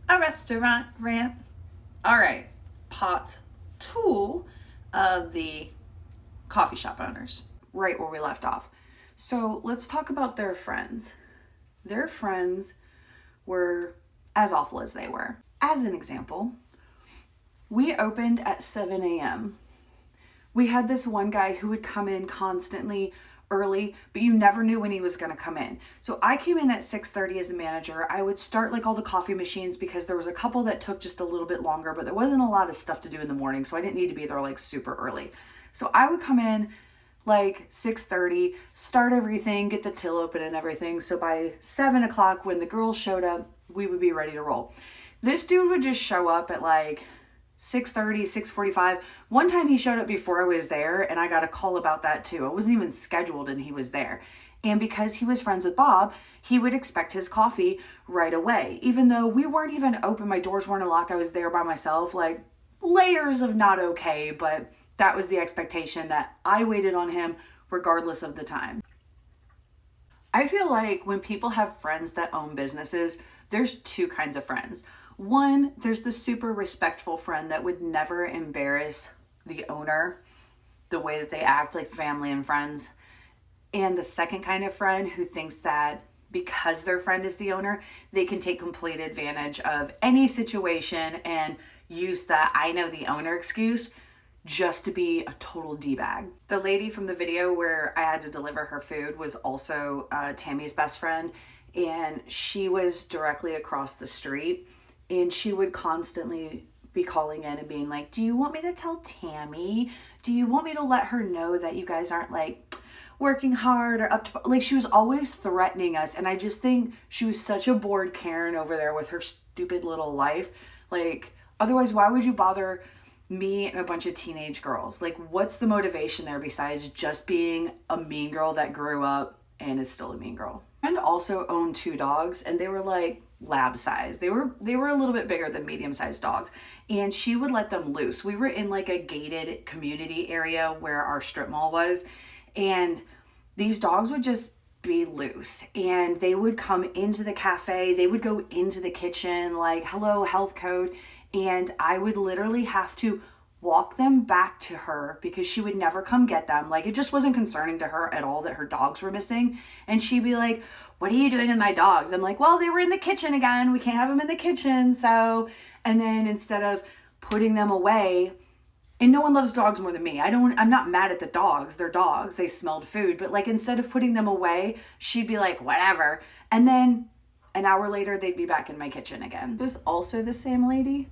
a restaurant rant. All right, part two of the coffee shop owners, right where we left off. So let's talk about their friends. Their friends were as awful as they were. As an example, we opened at 7 a.m. We had this one guy who would come in constantly early, but you never knew when he was going to come in. So I came in at 6:30 as a manager. I would start like all the coffee machines because there was a couple that took just a little bit longer, but there wasn't a lot of stuff to do in the morning, so I didn't need to be there like super early. So I would come in like 6:30, start everything, get the till open and everything. So by 7 o'clock when the girls showed up, we would be ready to roll. This dude would just show up at like 6:30, 6:45. One time he showed up before I was there, and I got a call about that too. I wasn't even scheduled and he was there. And because he was friends with Bob, he would expect his coffee right away. Even though we weren't even open, my doors weren't unlocked, I was there by myself. Like, layers of not okay, but that was the expectation that I waited on him regardless of the time. I feel like when people have friends that own businesses, there's two kinds of friends. One, there's the super respectful friend that would never embarrass the owner the way that they act like family and friends. And the second kind of friend who thinks that because their friend is the owner, they can take complete advantage of any situation and use the I know the owner excuse just to be a total D-bag. The lady from the video where I had to deliver her food was also Tammy's best friend, and she was directly across the street, and she would constantly be calling in and being like, do you want me to tell Tammy? Do you want me to let her know that you guys aren't like working hard or up to, like, she was always threatening us. And I just think she was such a bored Karen over there with her stupid little life. Like, otherwise, why would you bother me and a bunch of teenage girls? Like, what's the motivation there besides just being a mean girl that grew up and is still a mean girl? And also owned two dogs, and they were like lab size. They were a little bit bigger than medium-sized dogs, and she would let them loose. We were in like a gated community area where our strip mall was, and these dogs would just be loose, and they would come into the cafe, they would go into the kitchen like, hello, health code, and I would literally have to walk them back to her because she would never come get them. Like, it just wasn't concerning to her at all that her dogs were missing. And she'd be like, what are you doing with my dogs? I'm like, well, they were in the kitchen again. We can't have them in the kitchen. So, and then instead of putting them away, and no one loves dogs more than me. I'm not mad at the dogs. They're dogs. They smelled food. But like, instead of putting them away, she'd be like, whatever. And then an hour later, they'd be back in my kitchen again. This is also the same lady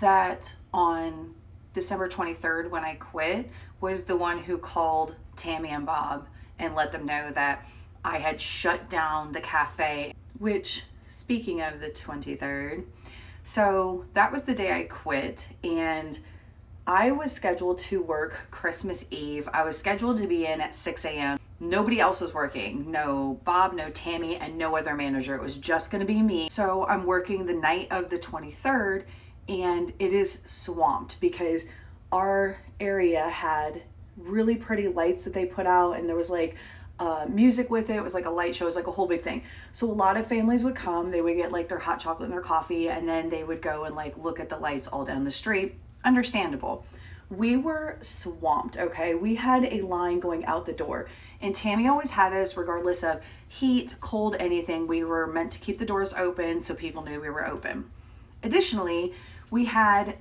that on December 23rd, when I quit, was the one who called Tammy and Bob and let them know that I had shut down the cafe, which, speaking of the 23rd, so that was the day I quit, and I was scheduled to work Christmas Eve. I was scheduled to be in at 6 a.m. Nobody else was working. No Bob, no Tammy, and no other manager. It was just going to be me. So I'm working the night of the 23rd, and it is swamped because our area had really pretty lights that they put out, and there was like music with it. It was like a light show. It was like a whole big thing. So a lot of families would come, they would get like their hot chocolate and their coffee, and then they would go and like look at the lights all down the street. Understandable. We were swamped, okay? We had a line going out the door, and Tammy always had us, regardless of heat, cold, anything. We were meant to keep the doors open so people knew we were open. Additionally, we had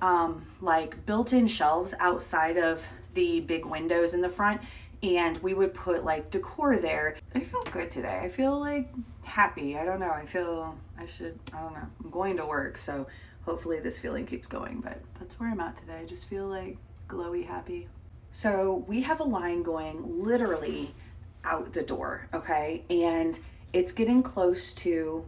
like built-in shelves outside of the big windows in the front, and we would put like decor there. I feel good today. I feel like happy. I don't know. I don't know. I'm going to work, so hopefully this feeling keeps going, but that's where I'm at today. I just feel like glowy happy. So we have a line going literally out the door, okay? And it's getting close to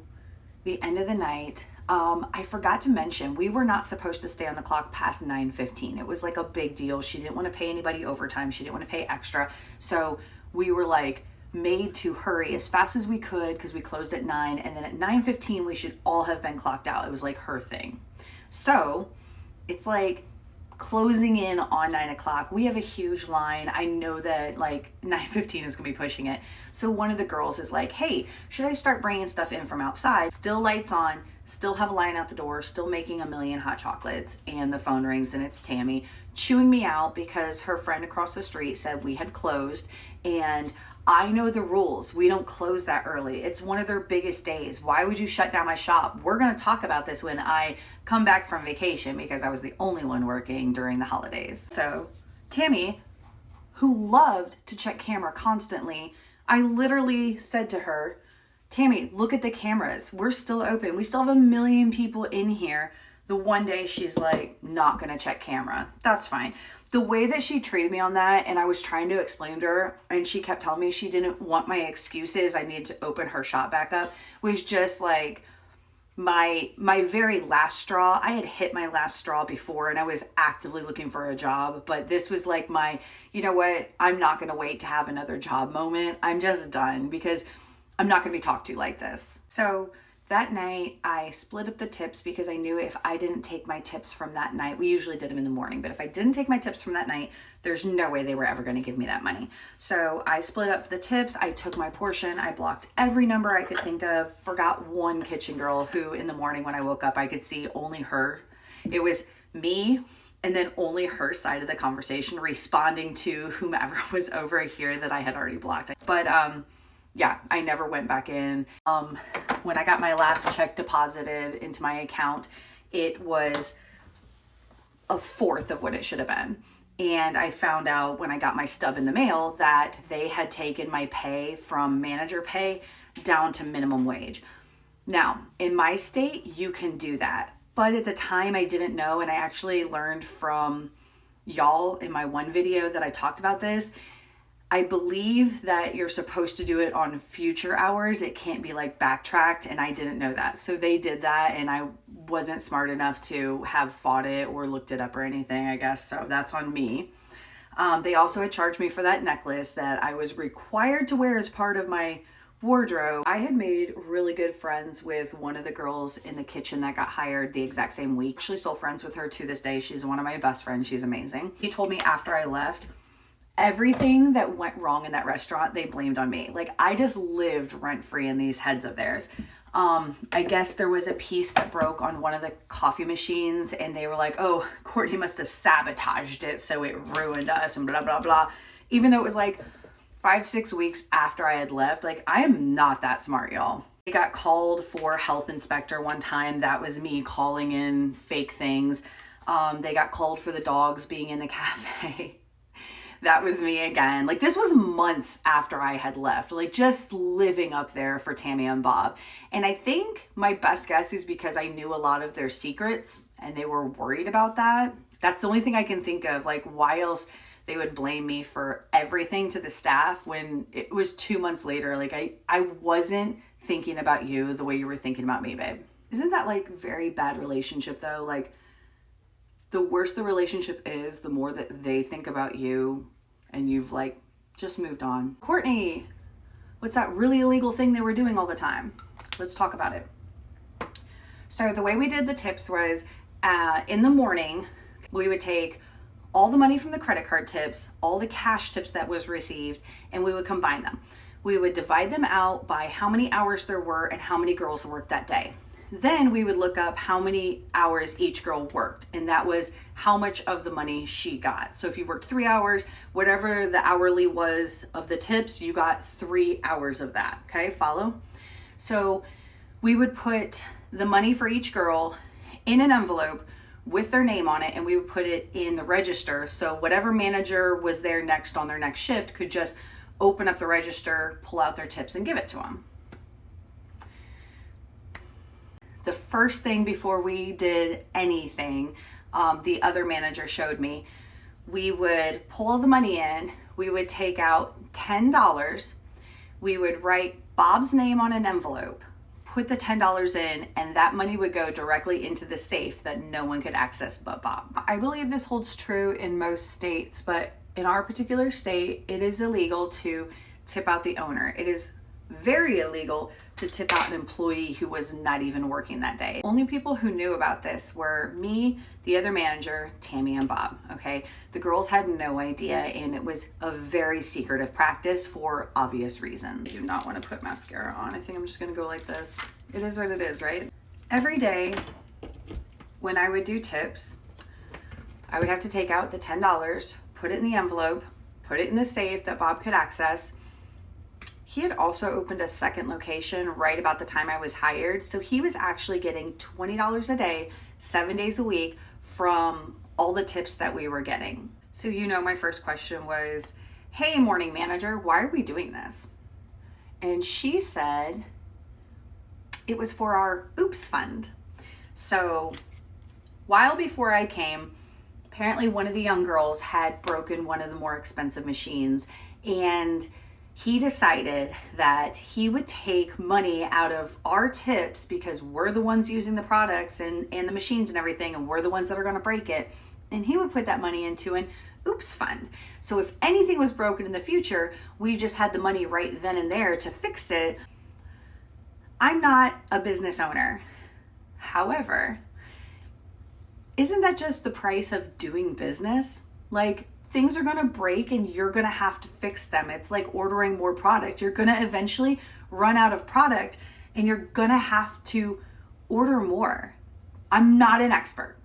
the end of the night. I forgot to mention, we were not supposed to stay on the clock past 9:15. It was like a big deal. She didn't want to pay anybody overtime. She didn't want to pay extra. So we were like made to hurry as fast as we could because we closed at 9. And then at 9:15, we should all have been clocked out. It was like her thing. So it's like closing in on 9 o'clock. We have a huge line. I know that like 9:15 is gonna be pushing it. So one of the girls is like, hey, should I start bringing stuff in from outside? Still lights on, still have a line out the door, still making a million hot chocolates, and the phone rings and it's Tammy chewing me out because her friend across the street said we had closed, and I know the rules. We don't close that early. It's one of their biggest days. Why would you shut down my shop? We're going to talk about this when I come back from vacation because I was the only one working during the holidays. So Tammy, who loved to check camera constantly, I literally said to her, Tammy, look at the cameras. We're still open. We still have a million people in here. The one day she's like, not going to check camera. That's fine. The way that she treated me on that, and I was trying to explain to her, and she kept telling me she didn't want my excuses, I needed to open her shop back up, was just like my very last straw. I had hit my last straw before and I was actively looking for a job, but this was like my, you know what, I'm not going to wait to have another job moment. I'm just done because I'm not going to be talked to like this. So that night, I split up the tips because I knew if I didn't take my tips from that night, we usually did them in the morning, but if I didn't take my tips from that night, there's no way they were ever going to give me that money. So I split up the tips. I took my portion. I blocked every number I could think of. Forgot one kitchen girl who in the morning when I woke up, I could see only her. It was me and then only her side of the conversation responding to whomever was over here that I had already blocked. But yeah, I never went back in. When I got my last check deposited into my account, it was a fourth of what it should have been. And I found out when I got my stub in the mail that they had taken my pay from manager pay down to minimum wage. Now, in my state, you can do that. But at the time I didn't know, and I actually learned from y'all in my one video that I talked about this. I believe that you're supposed to do it on future hours. It can't be like backtracked, and I didn't know that. So they did that, and I wasn't smart enough to have fought it or looked it up or anything, I guess. So that's on me. They also had charged me for that necklace that I was required to wear as part of my wardrobe. I had made really good friends with one of the girls in the kitchen that got hired the exact same week. Actually still friends with her to this day. She's one of my best friends. She's amazing. He told me after I left, everything that went wrong in that restaurant, they blamed on me. Like, I just lived rent-free in these heads of theirs. I guess there was a piece that broke on one of the coffee machines, and they were like, oh, Courtney must have sabotaged it, so it ruined us, and blah, blah, blah. Even though it was like 5-6 weeks after I had left. Like, I am not that smart, y'all. I got called for health inspector one time. That was me calling in fake things. They got called for the dogs being in the cafe. That was me again. Like, this was months after I had left, like just living up there for Tammy and Bob. And I think my best guess is because I knew a lot of their secrets and they were worried about that. That's the only thing I can think of. Like, why else they would blame me for everything to the staff when it was 2 months later. Like, I wasn't thinking about you the way you were thinking about me, babe. Isn't that like very bad relationship though? Like, the worse the relationship is, the more that they think about you and you've like just moved on. Courtney, what's that really illegal thing they were doing all the time? Let's talk about it. So the way we did the tips was in the morning, we would take all the money from the credit card tips, all the cash tips that was received, and we would combine them. We would divide them out by how many hours there were and how many girls worked that day. Then we would look up how many hours each girl worked, and that was how much of the money she got. So if you worked 3 hours, whatever the hourly was of the tips, you got 3 hours of that. Okay, follow? So we would put the money for each girl in an envelope with their name on it, and we would put it in the register. So whatever manager was there next on their next shift could just open up the register, pull out their tips, and give it to them. The first thing before we did anything, the other manager showed me, we would pull all the money in, we would take out $10, we would write Bob's name on an envelope, put the $10 in, and that money would go directly into the safe that no one could access but Bob. I believe this holds true in most states, but in our particular state, it is illegal to tip out the owner. It is very illegal to tip out an employee who was not even working that day. Only people who knew about this were me, the other manager, Tammy, and Bob, okay? The girls had no idea, and it was a very secretive practice for obvious reasons. I do not want to put mascara on. I think I'm just gonna go like this. It is what it is, right? every day when I would do tips, I would have to take out the $10, put it in the envelope, put it in the safe that Bob could access. He had also opened a second location right about the time I was hired. So he was actually getting $20 a day, 7 days a week from all the tips that we were getting. So, my first question was, hey, morning manager, why are we doing this? And she said it was for our Oops Fund. So while before I came, apparently one of the young girls had broken one of the more expensive machines, and he decided that he would take money out of our tips because we're the ones using the products and the machines and everything, and we're the ones that are going to break it. And he would put that money into an Oops Fund. So if anything was broken in the future, we just had the money right then and there to fix it. I'm not a business owner. However, isn't that just the price of doing business? Like, things are gonna break and you're gonna have to fix them. It's like ordering more product. You're gonna eventually run out of product and you're gonna have to order more. I'm not an expert.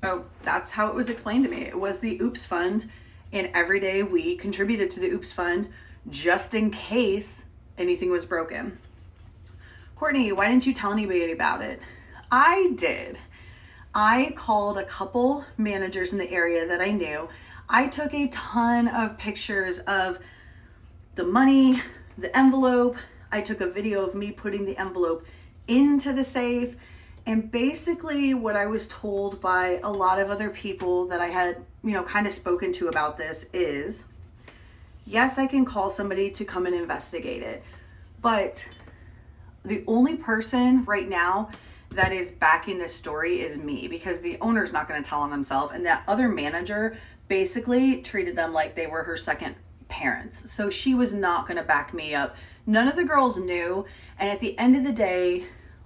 So that's how it was explained to me. It was the Oops Fund, and every day we contributed to the Oops Fund just in case anything was broken. Courtney, why didn't you tell anybody about it? I did. I called a couple managers in the area that I knew. I took a ton of pictures of the money, the envelope. I took a video of me putting the envelope into the safe. And basically what I was told by a lot of other people that I had, kind of spoken to about this is, yes, I can call somebody to come and investigate it. But the only person right now that is backing this story is me, because the owner's not going to tell on himself. And that other manager basically treated them like they were her second parents. So she was not going to back me up. None of the girls knew. And at the end of the day,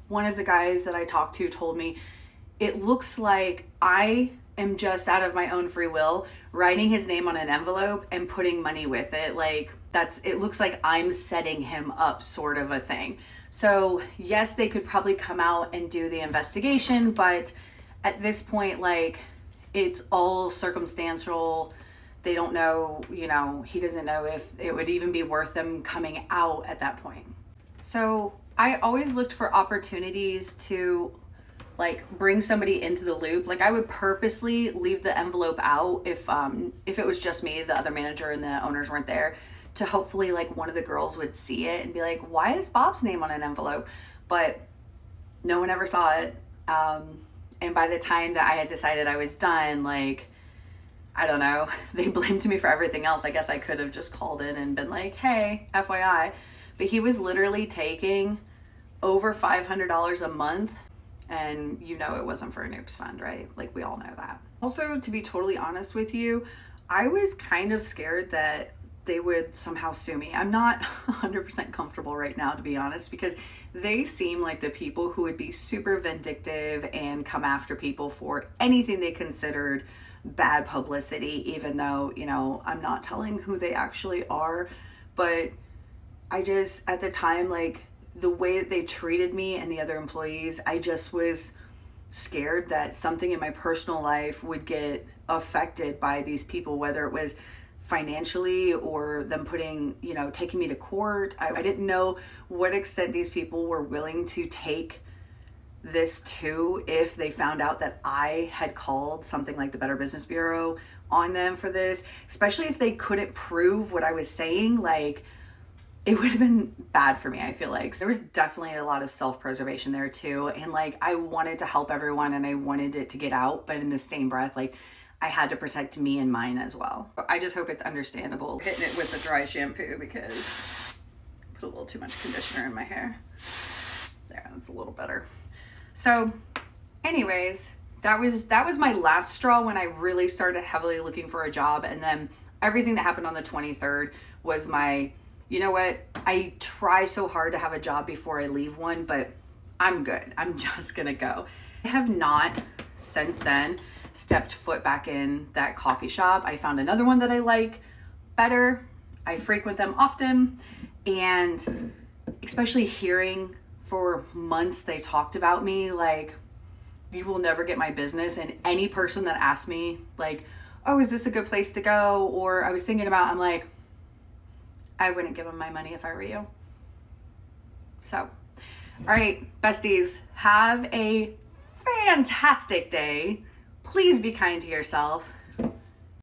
one of the guys that I talked to told me, it looks like I am just out of my own free will writing his name on an envelope and putting money with it. Like, it looks like I'm setting him up, sort of a thing. So yes, they could probably come out and do the investigation, but at this point, it's all circumstantial. They don't know, he doesn't know if it would even be worth them coming out at that point. So I always looked for opportunities to bring somebody into the loop. I would purposely leave the envelope out if it was just me, the other manager and the owners weren't there, to hopefully one of the girls would see it and be like, why is Bob's name on an envelope? But no one ever saw it. And by the time that I had decided I was done, I don't know, they blamed me for everything else. I guess I could have just called in and been like, hey, FYI. But he was literally taking over $500 a month. And it wasn't for an Oops Fund, right? We all know that. Also, to be totally honest with you, I was kind of scared that they would somehow sue me. I'm not 100% comfortable right now, to be honest, because they seem like the people who would be super vindictive and come after people for anything they considered bad publicity, even though, I'm not telling who they actually are. But I just, at the time, the way that they treated me and the other employees, I just was scared that something in my personal life would get affected by these people, whether it was financially or them taking me to court. I didn't know what extent these people were willing to take this to if they found out that I had called something like the Better Business Bureau on them for this, especially if they couldn't prove what I was saying. It would have been bad for me, I feel like. There was definitely a lot of self-preservation there too. And I wanted to help everyone and I wanted it to get out, but in the same breath, I had to protect me and mine as well. I just hope it's understandable hitting it with the dry shampoo, because I put a little too much conditioner in my hair. There, that's a little better. So anyways, that was my last straw when I really started heavily looking for a job. And then everything that happened on the 23rd was my, you know what, I try so hard to have a job before I leave one, but I'm good. I'm just gonna go. I have not since then stepped foot back in that coffee shop. I found another one that I like better. I frequent them often, and especially hearing For months they talked about me like, you will never get my business. And any person that asked me like, oh, is this a good place to go? Or I was thinking about, I'm like, I wouldn't give them my money if I were you. So, all right, besties, have a fantastic day. Please be kind to yourself.